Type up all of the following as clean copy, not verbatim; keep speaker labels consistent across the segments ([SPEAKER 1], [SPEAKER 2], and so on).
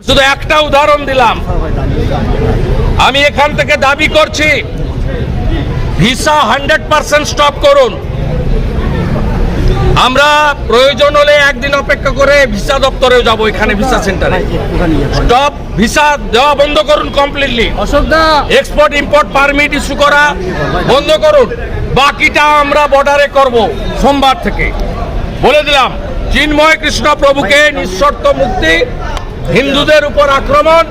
[SPEAKER 1] শুধু একটা উদাহরণ দিলাম। আমি এখান থেকে দাবি করছি ভিসা 100% স্টপ করুন। আমরা প্রয়োজন হলে একদিন অপেক্ষা করে ভিসা দপ্তরেও যাব, এখানে ভিসা সেন্টারে স্টপ ভিসা দেওয়া বন্ধ করুন completely. Export import permit issue করা বন্ধ করুন। বাকিটা আমরা বর্ডারে করব সোমবার থেকে। বলে দিলাম, চিন্ময় কৃষ্ণ প্রভুকে নিঃশর্ত মুক্তি, হিন্দুদের উপর আক্রমণ,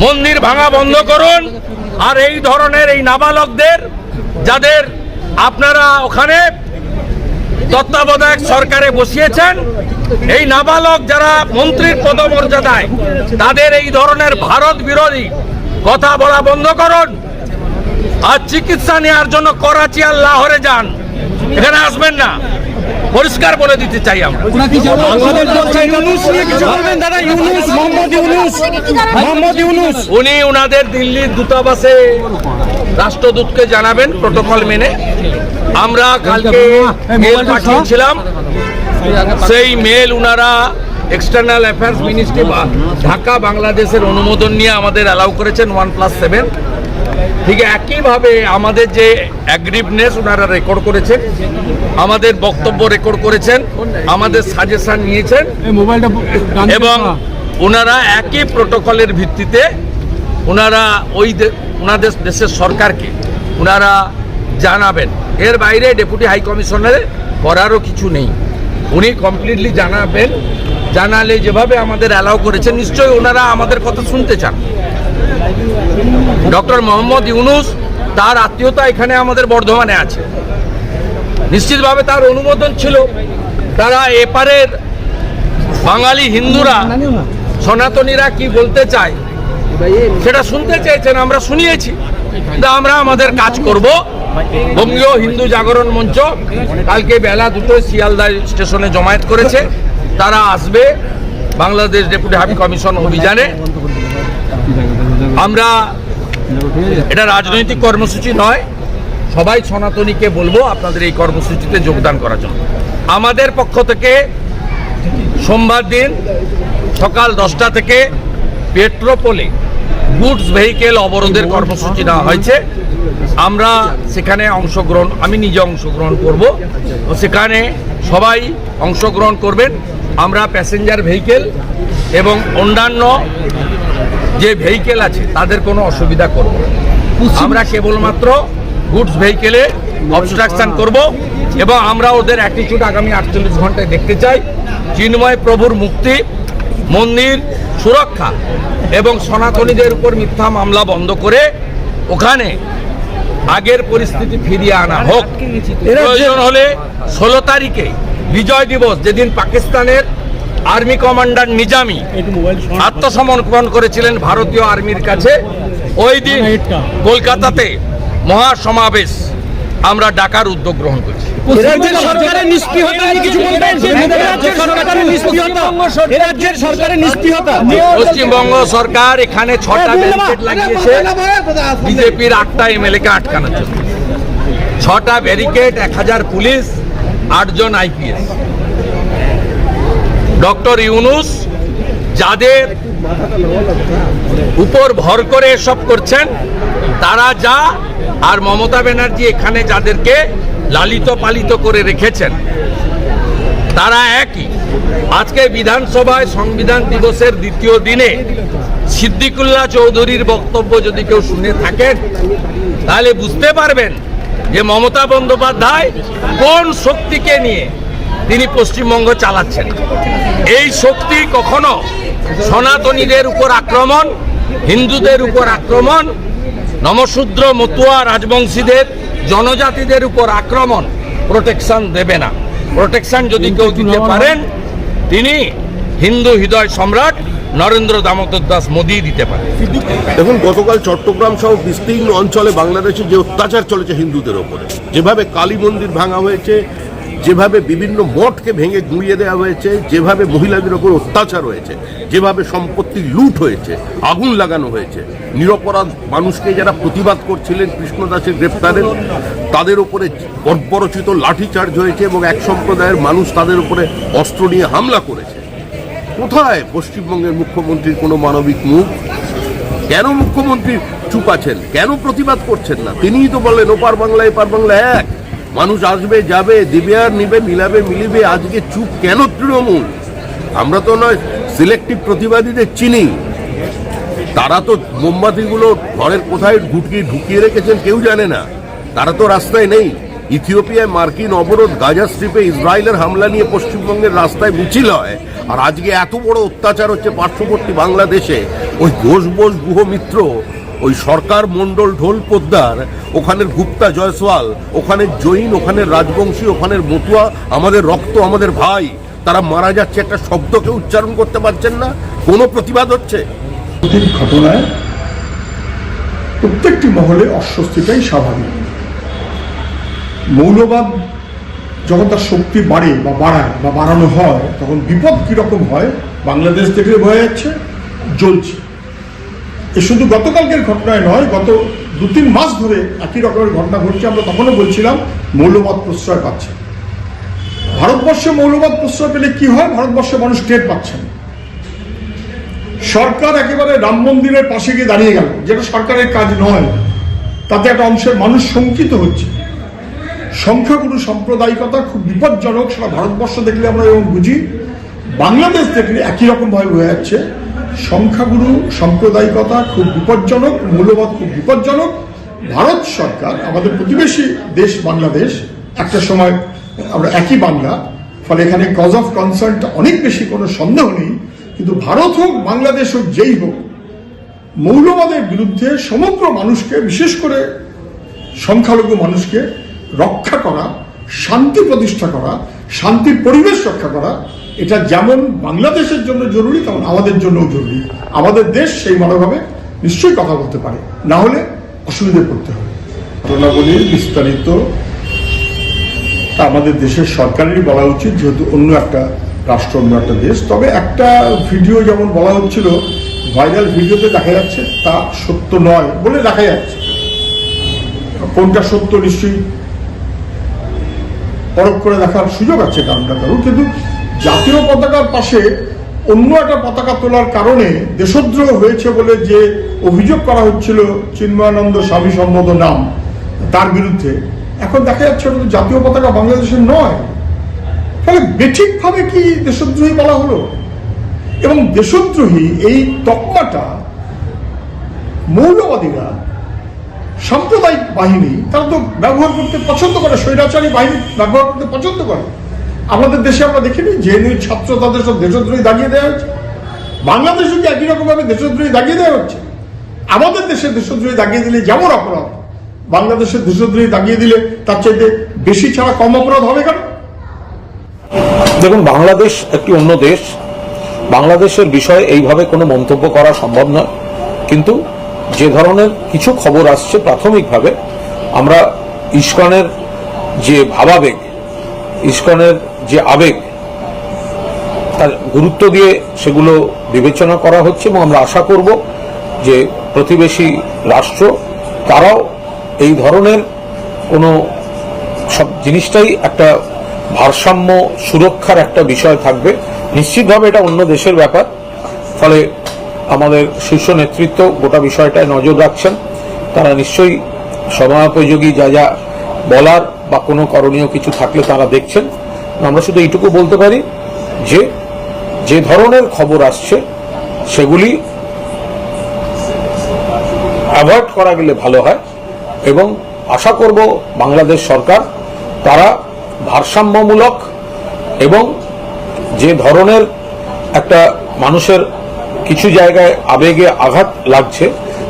[SPEAKER 1] মন্দির ভাঙা বন্ধ করুন। আর এই ধরনের এই নাবালকদের যাদের আপনারা ওখানে তত্ত্বাবধায়ক সরকারে বসিয়েছেন, এই নাবালক যারা মন্ত্রীর পদমর্যাদায়, তাদের এই ধরনের ভারত বিরোধী কথা বলা বন্ধ করুন। আর চিকিৎসা নেওয়ার জন্য করাচি আর লাহোরে যান, এখানে আসবেন না, পরিষ্কার বলে দিতে চাই আমরা। উনি ওনাদের দিল্লির দূতাবাসে রাষ্ট্রদূতকে জানাবেন প্রোটোকল মেনে। আমরা কালকে মেল পাঠিয়েছিলাম, সেই মেল উনারা এক্সটার্নাল অ্যাফেয়ার্স মিনিস্ট্রি ঢাকা বাংলাদেশের অনুমোদন নিয়ে আমাদের অ্যালাউ করেছেন 1+7। ঠিক একইভাবে আমাদের যে অ্যাগ্রিভনেস ওনারা রেকর্ড করেছেন, আমাদের বক্তব্য রেকর্ড করেছেন, আমাদের সাজেশন নিয়েছেন এবং ওনারা একই প্রোটোকলের ভিত্তিতে ওনারা ওনাদের দেশের সরকারকে ওনারা জানাবেন। এর বাইরে ডেপুটি হাই কমিশনারের করারও কিছু নেই। উনি কমপ্লিটলি জানাবেন। জানালে যেভাবে আমাদের অ্যালাউ করেছেন, নিশ্চয়ই ওনারা আমাদের কথা শুনতে চান। ডক্টর মোহাম্মদ ইউনুস, তার আত্মীয়তা এখানে আমাদের বর্ধমানে আছে, নিশ্চিতভাবে তার অনুমোদন ছিল। তারা এপারের বাঙালি হিন্দুরা, সনাতনীরা কি বলতে চায় সেটা শুনতে চেয়েছেন, আমরা শুনিয়েছি। আমরা আমাদের কাজ করব। বঙ্গীয় হিন্দু জাগরণ মঞ্চ কালকে বেলা 2টোয় শিয়ালদা স্টেশনে জমায়েত করেছে। তারা আসবে বাংলাদেশ ডেপুটি হাই কমিশন অভিযানে। আমরা এটা রাজনৈতিক কর্মসূচি নয়, সবাই সনাতনীকে বলবো আপনাদের এই কর্মসূচিতে যোগদান করার জন্য। আমাদের পক্ষ থেকে সোমবার দিন সকাল 10টা থেকে পেট্রোপোলে গুডস ভেহিকেল অবরোধের কর্মসূচি নেওয়া হয়েছে। আমরা সেখানে অংশগ্রহণ, আমি নিজে অংশগ্রহণ করব, সেখানে সবাই অংশগ্রহণ করবেন। আমরা প্যাসেঞ্জার ভেহিকেল এবং অন্যান্য যে ভেহিকেল আছে তাদের কোনো অসুবিধা করব না। আমরা কেবলমাত্র গুডস ভেহিকেলে অবস্ট্রাকশন করব এবং আমরা ওদের অ্যাটিটিউড আগামী 48 ঘন্টায় দেখতে চাই। চিন্ময় প্রভুর মুক্তি, মন্দির সুরক্ষা এবং সনাতনীদের উপর মিথ্যা মামলা বন্ধ করে ওখানে আগের পরিস্থিতি ফিরিয়ে আনা হোক। প্রয়োজন হলে 16 তারিখে বিজয় দিবস, যেদিন পাকিস্তানের আর্মি কমান্ডার নিজামি আত্মসমর্পণ করেছিলেন ভারতীয় আর্মির কাছে, ওই দিন কলকাতাতে মহাসমাবেশ আমরা ডাকার উদ্যোগ গ্রহণ করছি। পশ্চিমবঙ্গ সরকার এখানে 6টা ব্যারিকেড লাগিয়েছে বিজেপির 8টা এমএলএ-কে আটকানোর জন্য। 6টা ব্যারিকেড, 1000 পুলিশ, 8 জন আইপিএস। ডক্টর ইউনুস যাদের উপর ভর করে এসব করছেন তারা যা, আর মমতা ব্যানার্জি এখানে যাদেরকে লালিত পালিত করে রেখেছেন তারা একই। আজকে বিধানসভায় সংবিধান দিবসের দ্বিতীয় দিনে সিদ্দিকুল্লাহ চৌধুরীর বক্তব্য যদি কেউ শুনে থাকেন তাহলে বুঝতে পারবেন যে মমতা বন্দ্যোপাধ্যায় কোন শক্তিকে নিয়ে তিনি পশ্চিমবঙ্গ চালাচ্ছেন। এই শক্তি কখনো সনাতনীদের উপর আক্রমণ, হিন্দুদের উপর আক্রমণ, নমশূদ্র মতুয়া রাজবংশীদের, জনজাতিদের উপর আক্রমণ প্রোটেকশন দেবে না। প্রোটেকশন যদি কেউ দিতে পারেন তিনি হিন্দু হৃদয় সম্রাট নরেন্দ্র দামোদর দাস মোদী দিতে পারেন।
[SPEAKER 2] দেখুন, গতকাল চট্টগ্রাম সহ বিস্তীর্ণ অঞ্চলে বাংলাদেশে যে অত্যাচার চলেছে হিন্দুদের ওপরে, যেভাবে কালী মন্দির ভাঙা হয়েছে, যেভাবে বিভিন্ন মঠকে ভেঙে গুঁড়িয়ে দেওয়া হয়েছে, যেভাবে মহিলাদের ওপর অত্যাচার হয়েছে, যেভাবে সম্পত্তি লুট হয়েছে, আগুন লাগানো হয়েছে, নিরপরাধ মানুষকে যারা প্রতিবাদ করছিলেন কৃষ্ণদাসের গ্রেপ্তারের, তাদের উপরে বর্বরচিত লাঠিচার্জ হয়েছে এবং এক সম্প্রদায়ের মানুষ তাদের উপরে অস্ত্র নিয়ে হামলা করেছে। কোথায় পশ্চিমবঙ্গের মুখ্যমন্ত্রীর কোনো মানবিক মুখ? কেন মুখ্যমন্ত্রী চুপ আছেন? কেন প্রতিবাদ করছেন না? তিনিই তো বললেন ওপার বাংলা এপার বাংলা এক, মানুষ আসবে যাবে, দিবে আর নিবে, মিলাবে মিলিবে। আজকে চুপ কেন তৃণমূল? আমরা তো নয় সিলেক্টিভ প্রতিবাদীদের চিনি, তারা তো মোমবাতিগুলো ঘরের কোথায় ঢুকিয়ে রেখেছেন কেউ জানে না, তারা তো রাস্তায় নেই। ইথিওপিয়ায় মার্কিন অবরোধ, গাজা স্ট্রিপে ইসরায়েলের হামলা নিয়ে পশ্চিমবঙ্গের রাস্তায় মিছিল হয়, আর আজকে এত বড় অত্যাচার হচ্ছে পার্শ্ববর্তী বাংলাদেশে। ওই ঘোষ বোস গুহ মিত্র, ওই সরকার মণ্ডল ঢোল পোদ্দার, ওখানের গুপ্তা জয়সওয়াল, ওখানের জৈন, ওখানের রাজবংশী, ওখানের মতুয়া, আমাদের রক্ত, আমাদের ভাই, তারা মারা যাচ্ছে, একটা শব্দকে উচ্চারণ করতে পারছেন না। কোনো প্রতিবাদ হচ্ছে?
[SPEAKER 3] ঘটনায় প্রত্যেকটি মহলে অস্বস্তিটাই স্বাভাবিক। মৌলবাদ যখন তার শক্তি বাড়ে বা বাড়ায় বা বাড়ানো হয়, তখন বিপদ কিরকম হয় বাংলাদেশ থেকে বোঝা যাচ্ছে, জ্বলছে। এ শুধু গতকালকের ঘটনায় নয়, গত 2-3 মাস ধরে একই রকমের ঘটনা ঘটছে। আমরা তখনও বলছিলাম মৌলবাদ প্রশ্রয় পাচ্ছে। ভারতবর্ষে মৌলবাদ প্রশ্রয় পেলে কি হয়, ভারতবর্ষের মানুষ টের পাচ্ছেন। সরকার একেবারে রাম মন্দিরের পাশে গিয়ে দাঁড়িয়ে গেল, যেটা সরকারের কাজ নয়, তাতে একটা অংশের মানুষ শঙ্কিত হচ্ছে। সংখ্যাগুরু সাম্প্রদায়িকতা খুব বিপজ্জনক, সারা ভারতবর্ষ দেখলে আমরা এবং বুঝি, বাংলাদেশ দেখলে একই রকম ভাবে বোঝা যাচ্ছে। সংখ্যাগুরু সাম্প্রদায়িকতা খুব বিপজ্জনক, মূল্যবাদ খুব বিপজ্জনক। ভারত সরকার, আমাদের প্রতিবেশী দেশ বাংলাদেশ, একটা সময় আমরা একই বাংলা, ফলে এখানে কজ অফ কনসার্নটা অনেক বেশি, কোনো সন্দেহ নেই। কিন্তু ভারত হোক বাংলাদেশ হোক যেই হোক, মৌলবাদের বিরুদ্ধে সমগ্র মানুষকে, বিশেষ করে সংখ্যালঘু মানুষকে রক্ষা করা, শান্তি প্রতিষ্ঠা করা, শান্তির পরিবেশ রক্ষা করা, এটা যেমন বাংলাদেশের জন্য জরুরি, তেমন আমাদের জন্যও জরুরি। আমাদের দেশ সেই মনোভাবে নিশ্চয়ই কথা বলতে পারে, না হলে অসুবিধায় পড়তে হবে। ঘটনাবলীর বিস্তারিত আমাদের দেশের সরকারেরই বলা উচিত, যেহেতু অন্য একটা রাষ্ট্র, অন্য একটা দেশ। তবে একটা ভিডিও যেমন বলা হচ্ছিল, ভাইরাল ভিডিওতে দেখা যাচ্ছে তা সত্য নয় বলে দেখা যাচ্ছে। কোনটা সত্য নিশ্চয়ই পরখ করে দেখার সুযোগ আছে কারণটা কারণ। কিন্তু জাতীয় পতাকার পাশে অন্য একটা পতাকা তোলার কারণে দেশদ্রোহ হয়েছে বলে যে অভিযোগ করা হচ্ছিল চিন্ময়ানন্দ স্বামী সম্মত নাম, তার বিরুদ্ধে, এখন দেখা যাচ্ছে ওটা জাতীয় পতাকা বাংলাদেশের নয়। ফলে বেঠিকভাবে কি দেশদ্রোহী বলা হলো? এবং দেশদ্রোহী এই তকমাটা মৌলবাদীরা, সাম্প্রদায়িক বাহিনী, তারা তো ব্যবহার করতে পছন্দ করে, স্বৈরাচারী বাহিনী ব্যবহার করতে পছন্দ করে। আমাদের দেশে আমরা দেখিনি জেএনইউ ছাত্র, তাদের সব দেশদ্রোহী দাগিয়ে দেওয়া হচ্ছে। বাংলাদেশে কি একই রকম ভাবে দেশদ্রোহী দাগিয়ে দেওয়া হচ্ছে? আমাদের দেশে দেশদ্রোহী দাগিয়ে দিলে যেমন অপরাধ, বাংলাদেশের দেশদ্রোহী দাগিয়ে দিলে তার চাইতে বেশি ছাড়া কম অপরাধ হবে কেন?
[SPEAKER 4] দেখুন, বাংলাদেশ একটি অন্য দেশ, বাংলাদেশের বিষয়ে এইভাবে কোনো মন্তব্য করা সম্ভব নয়। কিন্তু যে ধরনের কিছু খবর আসছে, প্রাথমিকভাবে আমরা ইসকনের যে ভাবাবেগ, ইসকনের যে আবেগ, তার গুরুত্ব দিয়ে সেগুলো বিবেচনা করা হচ্ছে, এবং আমরা আশা করব যে প্রতিবেশী রাষ্ট্র তারাও এই ধরনের কোনো সব জিনিসটাই একটা ভারসাম্য সুরক্ষার একটা বিষয় থাকবে। নিশ্চিতভাবে এটা অন্য দেশের ব্যাপার, ফলে আমাদের শীর্ষ নেতৃত্ব গোটা বিষয়টায় নজর রাখছেন। তারা নিশ্চয়ই সময়োপযোগী যা যা বলার বা কোনো করণীয় কিছু থাকলে তারা দেখছেন। আমরা শুধু এইটুকু বলতে পারি যে যে ধরনের খবর আসছে সেগুলি অ্যাভয়েড করা গেলে ভালো হয়, এবং আশা করব বাংলাদেশ সরকার তারা ভারসাম্যমূলক এবং যে ধরনের একটা মানুষের কিছু জায়গায় আবেগে আঘাত লাগছে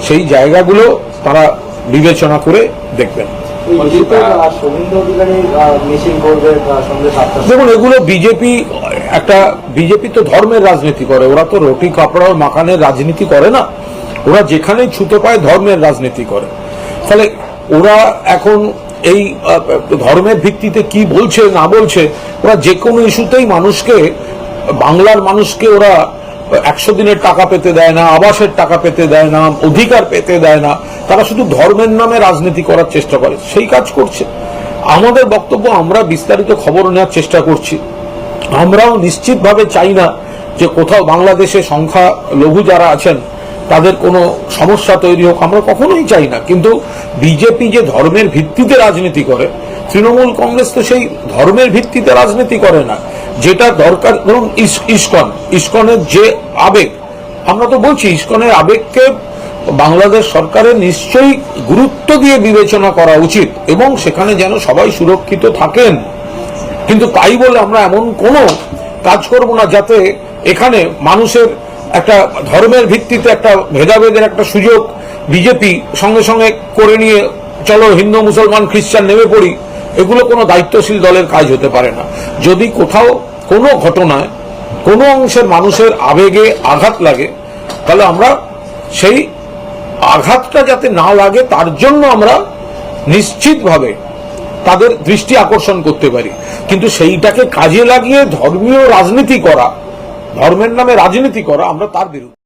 [SPEAKER 4] সেই জায়গাগুলো তারা বিবেচনা করে দেখবেন। দেখুন, এগুলো বিজেপি তো ধর্মের রাজনীতি করে, ওরা তো রুটি কাপড় মাখানের রাজনীতি করে না, ওরা যেখানেই ছুতো পায় ধর্মের রাজনীতি করে। ফলে ওরা এখন এই ধর্মের ভিত্তিতে কি বলছে না বলছে, ওরা যে কোনো ইস্যুতেই মানুষকে, বাংলার মানুষকে ওরা 100 দিনের টাকা পেতে দেয় না, আবাসের টাকা পেতে দেয় না, অধিকার পেতে দেয় না, তারা শুধু ধর্মের নামে রাজনীতি করার চেষ্টা করে, সেই কাজ করছে। আমাদের বক্তব্য, আমরা বিস্তারিত খবর নেওয়ার চেষ্টা করছি। আমরাও নিশ্চিতভাবে চাই না যে কোথাও বাংলাদেশে সংখ্যা লঘু যারা আছেন তাদের কোনো সমস্যা তৈরি হোক, আমরা কখনোই চাই না। কিন্তু বিজেপি যে ধর্মের ভিত্তিতে রাজনীতি করে, তৃণমূল কংগ্রেস তো সেই ধর্মের ভিত্তিতে রাজনীতি করে না। যেটা দরকার, ধরুন ইসকনের যে আবেগ, আমরা তো বলছি ইসকনের আবেগকে বাংলাদেশ সরকারের নিশ্চয়ই গুরুত্ব দিয়ে বিবেচনা করা উচিত এবং সেখানে যেন সবাই সুরক্ষিত থাকেন। কিন্তু তাই বলে আমরা এমন কোনো কাজ করব না যাতে এখানে মানুষের একটা ধর্মের ভিত্তিতে একটা ভেদাভেদের একটা সুযোগ বিজেপি সঙ্গে সঙ্গে করে নিয়ে চলো হিন্দু মুসলমান খ্রিস্টান নেমে পড়ি, এগুলো কোনো দায়িত্বশীল দলের কাজ হতে পারে না। যদি কোথাও কোনো ঘটনায় কোনো অংশের মানুষের আবেগে আঘাত লাগে, তাহলে আমরা সেই আঘাতটা যাতে না লাগে তার জন্য আমরা নিশ্চিতভাবে তাদের দৃষ্টি আকর্ষণ করতে পারি। কিন্তু সেইটাকে কাজে লাগিয়ে ধর্মীয় রাজনীতি করা, ধর্মের নামে রাজনীতি করা, আমরা তার বিরুদ্ধে।